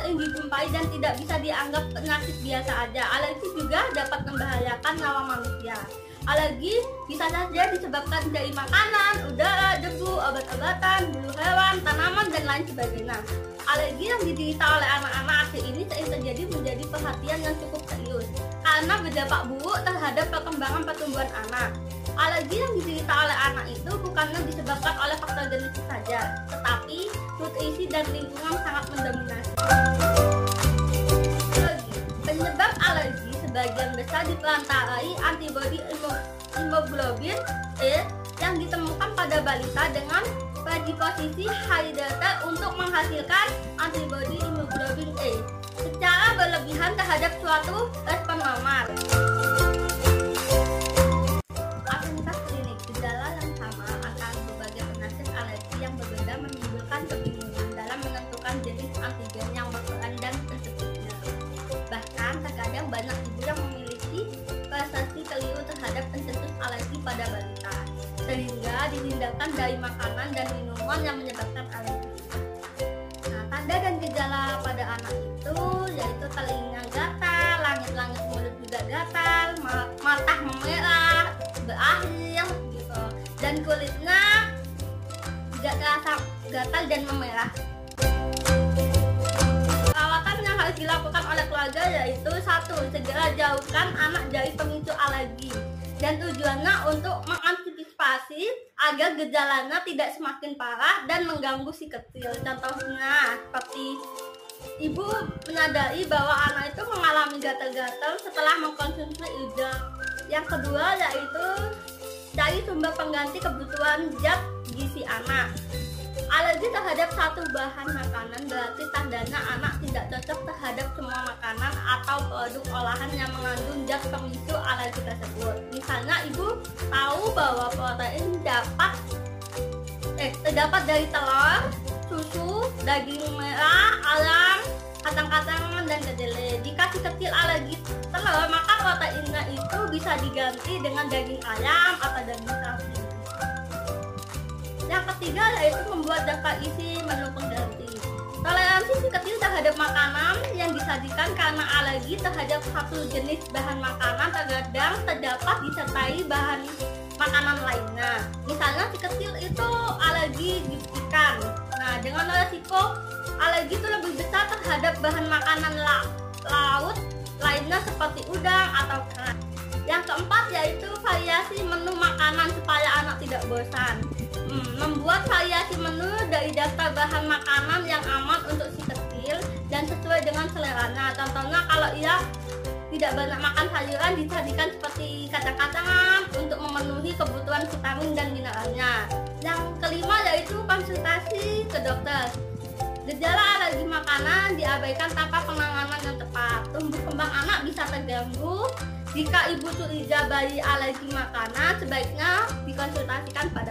sering dijumpai dan tidak bisa dianggap penyakit biasa aja. Alergi juga dapat membahayakan nyawa manusia. Alergi bisa saja disebabkan dari makanan, udara, debu, obat-obatan, bulu hewan, tanaman, dan lain sebagainya. Alergi yang diderita oleh anak-anak akhir ini sering terjadi menjadi perhatian yang cukup serius karena berdampak buruk terhadap perkembangan pertumbuhan anak. Alergi yang diderita oleh anak itu bukannya disebabkan oleh faktor genetik saja, tetapi nutrisi dan lingkungan sangat mendominasi. Penyebab alergi sebagian besar diperantarai antibodi hemoglobin E yang ditemukan pada balita dengan predisposisi high delta untuk menghasilkan antibodi hemoglobin E secara berlebihan terhadap suatu respon normal. Aktivitas klinik gejala yang sama akan berbagai penyakit alergi yang berbeda menimbulkan kebingungan dalam menentukan jenis antigen yang berperan dan sensitifnya. Bahkan terkadang banyak ibu yang memiliki persepsi keliru terhadap pencetus alergi pada balita, sehingga dihindarkan dari makanan dan minuman yang menyebabkan alergi. Nah, tanda dan gejala pada anak itu yaitu telinga gatal, langit-langit mulut juga gatal, mata memerah, berakhir gitu, dan kulitnya juga terasa gatal dan memerah. Perawatan yang harus dilakukan oleh keluarga yaitu 1. Segera jauhkan anak dari pemicu alergi, dan tujuannya untuk mengantisipasi agar gejalanya tidak semakin parah dan mengganggu si kecil. Contohnya seperti ibu menyadari bahwa anak itu mengalami gatal-gatal setelah mengkonsumsi udang. Yang kedua yaitu cari sumber pengganti kebutuhan zat gizi anak. Alergi terhadap satu bahan makanan berarti tandanya anak tidak cocok terhadap semua makanan atau produk olahan yang mengandung zat pemicu alergi tersebut. Misalnya ibu tahu bahwa protein terdapat dari telur, susu, daging merah, ayam, kacang-kacangan, dan kedelai. Jika si kecil alergi telur, maka proteinnya itu bisa diganti dengan daging ayam atau daging sapi. Yang ketiga yaitu membuat daftar isi menu pengganti. Toleransi si kecil terhadap makanan yang disajikan karena alergi terhadap satu jenis bahan makanan terkadang terdapat disertai bahan makanan lainnya. Misalnya si kecil itu alergi ikan. Nah, dengan resiko alergi itu lebih besar terhadap bahan makanan laut lainnya seperti udang atau kerang. Yang keempat yaitu variasi menu makanan supaya anak tidak bosan. Membuat variasi menu dari daftar bahan makanan yang aman untuk si kecil dan sesuai dengan seleranya. Contohnya kalau ia tidak banyak makan sayuran, disajikan seperti kacang-kacangan untuk memenuhi kebutuhan vitamin dan mineralnya. Yang kelima yaitu konsultasi ke dokter. Gejala alergi makanan diabaikan tanpa penanganan yang tepat. Tumbuh kembang anak bisa terganggu. Jika ibu curiga bayi alergi makanan, sebaiknya dikonsultasikan pada